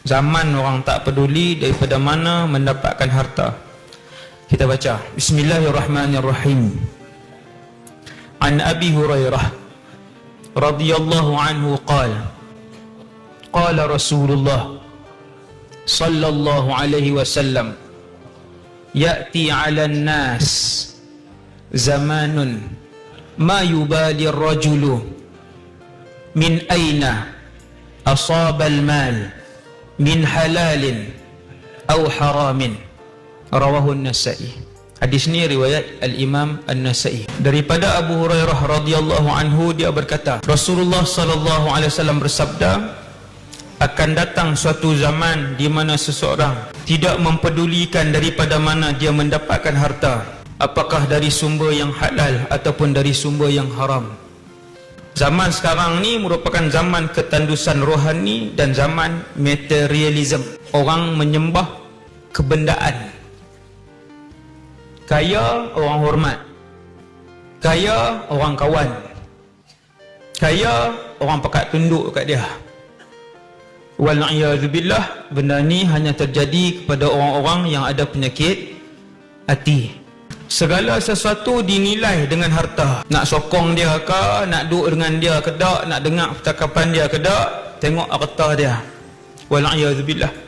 Zaman orang tak peduli daripada mana mendapatkan harta. Kita baca Bismillahirrahmanirrahim. An Abi Hurairah radhiyallahu anhu qala qala Rasulullah sallallahu alaihi wasallam ya'ti 'alan nas zamanun ma yubali ar-rajulu min aina asaba al-mal min halalin aw haramin. Rawahu An-Nasa'i. Hadis ni riwayat Al-Imam An-Nasa'i. Daripada Abu Hurairah radhiyallahu anhu, dia berkata, Rasulullah sallallahu alaihi wasallam bersabda, akan datang suatu zaman di mana seseorang tidak mempedulikan daripada mana dia mendapatkan harta, apakah dari sumber yang halal ataupun dari sumber yang haram. Zaman sekarang ni merupakan zaman ketandusan rohani dan zaman materialism. Orang menyembah kebendaan. Kaya orang hormat, kaya orang kawan, kaya orang pekat tunduk kat dia. Wal'iyadzubillah, benda ni hanya terjadi kepada orang-orang yang ada penyakit hati. Segala sesuatu dinilai dengan harta. Nak sokong dia ke, nak duduk dengan dia ke tak, nak dengar percakapan dia ke tak, tengok harta dia. Wal'iyadzubillah.